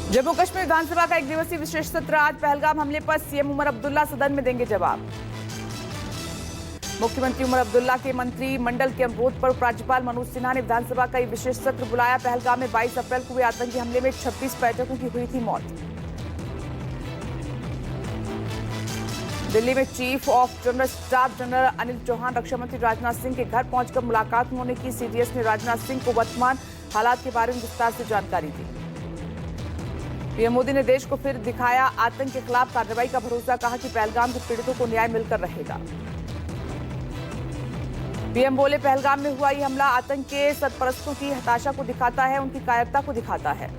जम्मू कश्मीर विधानसभा का एक दिवसीय विशेष सत्र आज। पहलगाम हमले पर सीएम उमर अब्दुल्ला सदन में देंगे जवाब। मुख्यमंत्री उमर अब्दुल्ला के मंत्रिमंडल के अनुरोध पर उपराज्यपाल मनोज सिन्हा ने विधानसभा का एक विशेष सत्र बुलाया। पहलगाम में 22 अप्रैल को हुए आतंकी हमले में 26 पर्यटकों की हुई थी मौत। दिल्ली में chief of general staff general Anil Chauhan रक्षा मंत्री राजनाथ सिंह के घर पहुंचकर मुलाकात उन्होंने की। सीडीएस ने राजनाथ सिंह को वर्तमान हालात के बारे में विस्तार से जानकारी दी। पीएम मोदी ने देश को फिर दिखाया आतंक के खिलाफ कार्रवाई का भरोसा। कहा कि पहलगाम के पीड़ितों को न्याय मिलकर रहेगा। पीएम बोले, पहलगाम में हुआ ये हमला आतंक के सरपरस्तों की हताशा को दिखाता है, उनकी कायरता को दिखाता है।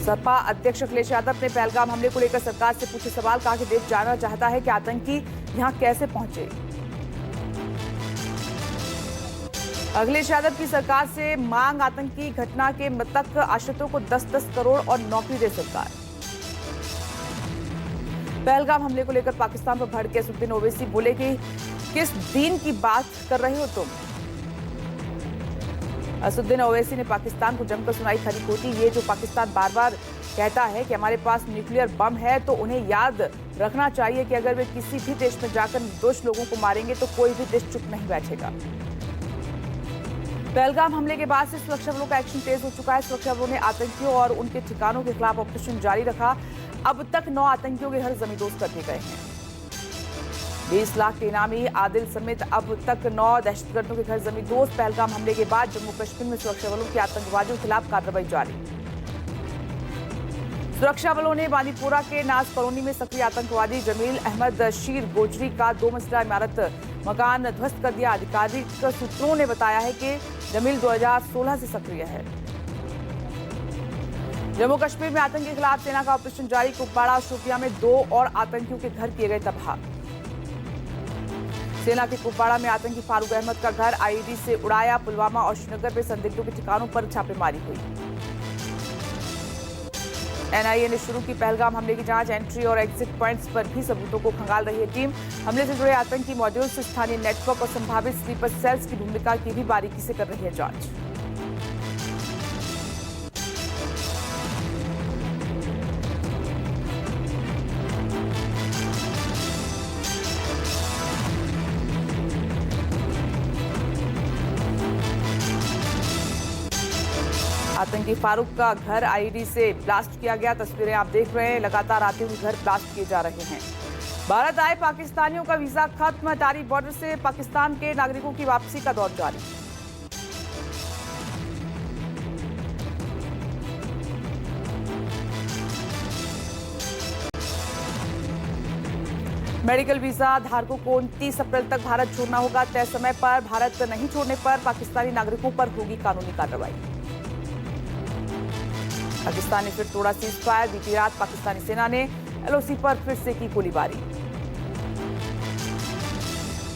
सपा अध्यक्ष अखिलेश यादव ने पहलगाम हमले को लेकर सरकार से पूछे सवाल। कहा कि देश जानना चाहता है कि आतंकी यहां कैसे पहुंचे। अखिलेश यादव की सरकार से मांग, आतंकी घटना के मृतक आश्रितों को 10-10 करोड़ और नौकरी दे सरकार। पहलगाम हमले को लेकर पाकिस्तान पर भड़के असदुद्दीन ओवैसी बोले कि किस दीन की बात कर रहे हो तुम। असदुद्दीन ओवैसी ने पाकिस्तान को जमकर सुनाई खरी खोटी। ये जो पाकिस्तान बार बार कहता है कि हमारे पास न्यूक्लियर बम है, तो उन्हें याद रखना चाहिए कि अगर वे किसी भी देश में जाकर निर्दोष लोगों को मारेंगे तो कोई भी देश चुप नहीं बैठेगा। पहलगाम हमले के बाद से सुरक्षा बलों का एक्शन तेज हो चुका है। सुरक्षा बलों ने आतंकियों और उनके ठिकानों के खिलाफ ऑपरेशन जारी रखा। अब तक 9 आतंकियों के घर जमींदोज कर दिए गए हैं। 20 लाख के इनामी आदिल समेत अब तक 9 दहशतगर्दों के घर जमींदोज। पहलगाम हमले के बाद जम्मू कश्मीर में सुरक्षा बलों की आतंकवादियों के खिलाफ कार्रवाई जारी। सुरक्षा बलों ने बांदीपोरा के नाज कॉलोनी में सक्रिय आतंकवादी जमील अहमद शीर गोजरी का 2 मंजिला इमारत मकान ध्वस्त कर दिया। आधिकारिक सूत्रों ने बताया है कि जमील 2016 से सक्रिय है। जम्मू कश्मीर में आतंक के खिलाफ सेना का ऑपरेशन जारी। कुपवाड़ा और शोपियां में 2 और आतंकियों के घर किए गए तबाह। सेना के कुपवाड़ा में आतंकी फारूक अहमद का घर आईईडी से उड़ाया। पुलवामा और श्रीनगर में संदिग्धों के ठिकानों पर छापेमारी हुई। एनआईए ने शुरू की पहलगाम हमले की जांच। एंट्री और एग्जिट पॉइंट्स पर भी सबूतों को खंगाल रही है टीम। हमले से जुड़े आतंकी मॉड्यूल्स, स्थानीय नेटवर्क और संभावित स्लीपर सेल्स की भूमिका की भी बारीकी से कर रही है जांच। आतंकी फारूक का घर आईईडी से ब्लास्ट किया गया। तस्वीरें आप देख रहे हैं। लगातार आते हुए घर ब्लास्ट किए जा रहे हैं। भारत आए पाकिस्तानियों का वीजा खत्म। अटारी बॉर्डर से पाकिस्तान के नागरिकों की वापसी का दौर जारी। मेडिकल वीजा धारकों को 29 अप्रैल तक भारत छोड़ना होगा। तय समय पर भारत नहीं छोड़ने पर पाकिस्तानी नागरिकों पर होगी कानूनी कार्रवाई। पाकिस्तान ने फिर तोड़ा सीज फायर। बीती रात पाकिस्तानी सेना ने एलओसी पर फिर से की गोलीबारी।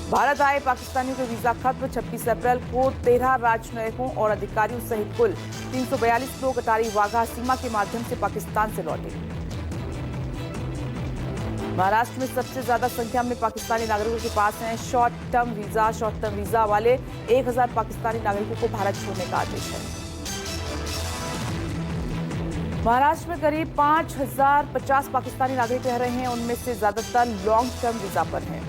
भारत आए पाकिस्तानियों के वीजा खत्म। 26 अप्रैल को 13 राजनयिकों और अधिकारियों सहित कुल 342 लोग अटारी वाघा सीमा के माध्यम से पाकिस्तान से लौटे। महाराष्ट्र में सबसे ज्यादा संख्या में पाकिस्तानी नागरिकों के पास हैं short term visa. Short term visa वाले 1000 पाकिस्तानी नागरिकों को भारत छोड़ने का आदेश है। महाराष्ट्र में करीब 5050 पाकिस्तानी नागरिक रह रहे हैं। उनमें से ज्यादातर लॉन्ग टर्म वीजा पर हैं।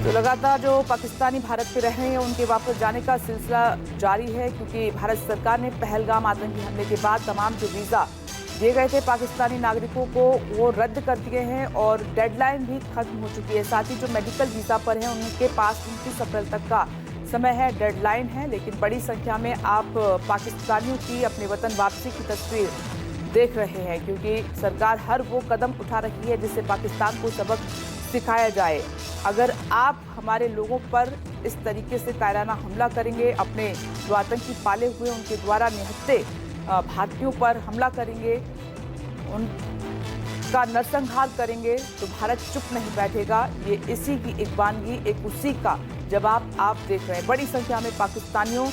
तो लगातार जो पाकिस्तानी भारत में रह रहे हैं उनके वापस जाने का सिलसिला जारी है, क्योंकि भारत सरकार ने पहलगाम आतंकी हमले के बाद तमाम जो वीजा दिए गए थे पाकिस्तानी नागरिकों को वो रद्द कर दिए हैं और डेडलाइन भी खत्म हो चुकी है। साथ ही जो मेडिकल वीजा पर हैं उनके पास 29 अप्रैल तक का समय है, डेडलाइन है। लेकिन बड़ी संख्या में आप पाकिस्तानियों की अपने वतन वापसी की तस्वीर देख रहे हैं, क्योंकि सरकार हर वो कदम उठा रही है जिससे पाकिस्तान को सबक सिखाया जाए। अगर आप हमारे लोगों पर इस तरीके से कायराना हमला करेंगे, अपने जो आतंकी पाले हुए उनके द्वारा निहत्थे भारतीयों पर हमला करेंगे, उनका नरसंहार करेंगे, तो भारत चुप नहीं बैठेगा। ये इसी की एक वानगी, एक उसी का जवाब आप देख रहे हैं। बड़ी संख्या में पाकिस्तानियों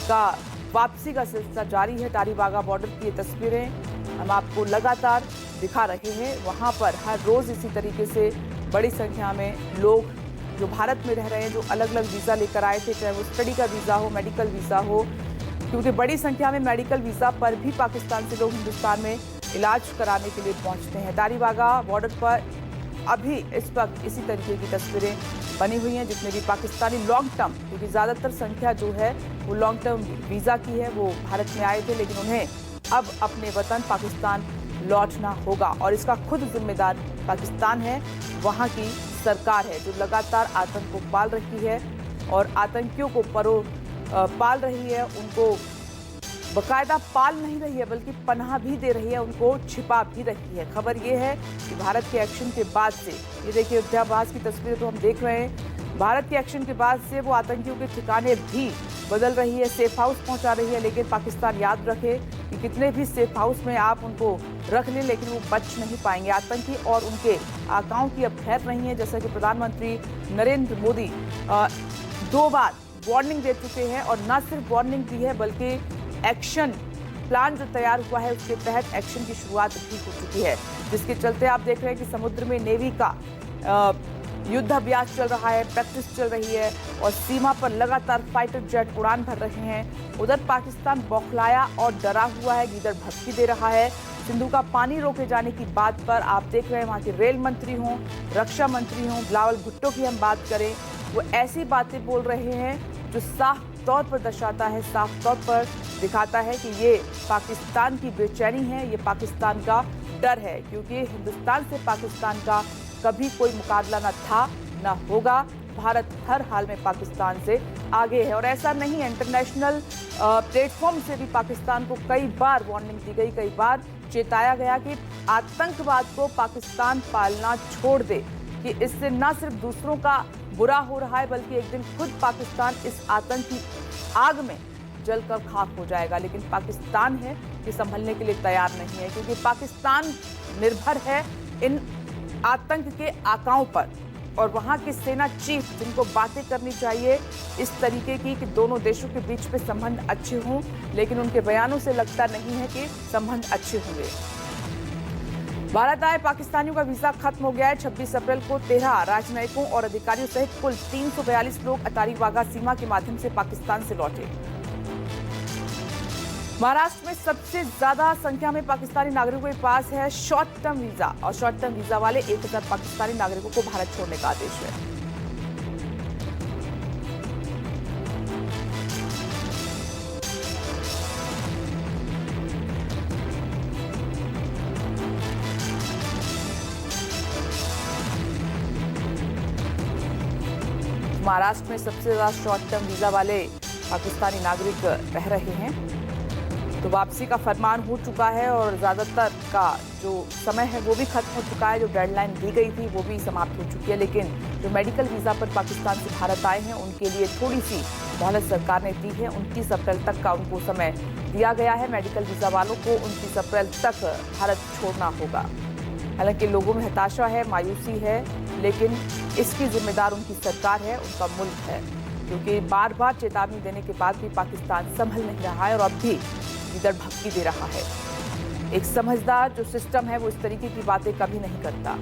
का वापसी का सिलसिला जारी है। टारी वाघा बॉर्डर की ये तस्वीरें हम आपको लगातार दिखा रहे हैं। वहाँ पर हर रोज़ इसी तरीके से बड़ी संख्या में लोग जो भारत में रह रहे हैं, जो अलग अलग वीज़ा लेकर आए थे, चाहे वो स्टडी का वीज़ा हो, मेडिकल वीज़ा हो, क्योंकि बड़ी संख्या में मेडिकल वीज़ा पर भी पाकिस्तान से लोग हिंदुस्तान में इलाज कराने के लिए पहुंचते हैं। दारीवागा बॉर्डर पर अभी इस वक्त इसी तरीके की तस्वीरें बनी हुई हैं। जितने भी पाकिस्तानी लॉन्ग टर्म, क्योंकि ज़्यादातर संख्या जो है वो लॉन्ग टर्म वीज़ा की है, वो भारत में आए थे, लेकिन उन्हें अब अपने वतन पाकिस्तान लौटना होगा और इसका खुद जिम्मेदार पाकिस्तान है, वहाँ की सरकार है जो लगातार आतंक को पाल रही है और आतंकियों को पाल रही है, उनको बकायदा पाल नहीं रही है बल्कि पनाह भी दे रही है, उनको छिपा भी रही है। खबर ये है कि भारत के एक्शन के बाद से, ये देखिए अयोध्यावास की तस्वीरें तो हम देख रहे हैं, भारत के एक्शन के बाद से वो आतंकियों के ठिकाने भी बदल रही है, सेफ हाउस पहुंचा रही है। लेकिन पाकिस्तान याद रखे कि कितने भी सेफ हाउस में आप उनको रख लें, लेकिन वो बच नहीं पाएंगे। आतंकी और उनके आकाओं की अब खैर नहीं है। जैसा कि प्रधानमंत्री नरेंद्र मोदी 2 बार वार्निंग दे चुके हैं और न सिर्फ वार्निंग दी है बल्कि एक्शन प्लान जो तैयार हुआ है उसके तहत एक्शन की शुरुआत भी हो चुकी है, जिसके चलते आप देख रहे हैं कि समुद्र में नेवी का युद्धाभ्यास चल रहा है, प्रैक्टिस चल रही है और सीमा पर लगातार फाइटर जेट उड़ान भर रहे हैं। उधर पाकिस्तान बौखलाया और डरा हुआ है, गीदड़ भटकी दे रहा है। सिंधु का पानी रोके जाने की बात पर आप देख रहे हैं वहाँ के रेल मंत्री हों, रक्षा मंत्री हों, बिलावल भुट्टो की हम बात करें, वो ऐसी बातें बोल रहे हैं जो साफ तौर पर दर्शाता है, साफ तौर पर दिखाता है कि ये पाकिस्तान की बेचैनी है, ये पाकिस्तान का डर है, क्योंकि हिंदुस्तान से पाकिस्तान का कभी कोई मुकाबला न था न होगा। भारत हर हाल में पाकिस्तान से आगे है और ऐसा नहीं है, इंटरनेशनल प्लेटफॉर्म से भी पाकिस्तान को कई बार वार्निंग दी गई, कई बार चेताया गया कि आतंकवाद को पाकिस्तान पालना छोड़ दे, कि इससे न सिर्फ दूसरों का बुरा हो रहा है बल्कि एक दिन खुद पाकिस्तान इस आतंकी आग में जलकर खाक हो जाएगा। लेकिन पाकिस्तान है कि संभलने के लिए तैयार नहीं है, क्योंकि पाकिस्तान निर्भर है इन आतंक के आकाओं पर और वहाँ के सेना चीफ जिनको बातें करनी चाहिए इस तरीके की कि दोनों देशों के बीच में संबंध अच्छे हों, लेकिन उनके बयानों से लगता नहीं है कि संबंध अच्छे होंगे। भारत आए पाकिस्तानियों का वीजा खत्म हो गया है। 26 अप्रैल को 13 राजनयिकों और अधिकारियों सहित कुल 342 लोग अटारी वाघा सीमा के माध्यम से पाकिस्तान से लौटे। महाराष्ट्र में सबसे ज्यादा संख्या में पाकिस्तानी नागरिकों के पास है शॉर्ट टर्म वीजा और शॉर्ट टर्म वीजा वाले 1000 पाकिस्तानी नागरिकों को भारत छोड़ने का आदेश है। महाराष्ट्र में सबसे ज्यादा शॉर्ट टर्म वीजा वाले पाकिस्तानी नागरिक रह रहे हैं, तो वापसी का फरमान हो चुका है और ज़्यादातर का जो समय है वो भी खत्म हो चुका है, जो डेडलाइन दी गई थी वो भी समाप्त हो चुकी है। लेकिन जो मेडिकल वीज़ा पर पाकिस्तान से भारत आए हैं उनके लिए थोड़ी सी मोहलत सरकार ने दी है। 29 अप्रैल तक का उनको समय दिया गया है। मेडिकल वीज़ा वालों को 29 अप्रैल तक भारत छोड़ना होगा। हालांकि लोगों में हताशा है, मायूसी है, लेकिन इसकी जिम्मेदार उनकी सरकार है, उनका मुल्क है, क्योंकि बार बार चेतावनी देने के बाद भी पाकिस्तान संभल नहीं रहा है और अब भी इधर भक्ति दे रहा है। एक समझदार जो सिस्टम है वो इस तरीके की बातें कभी नहीं करता।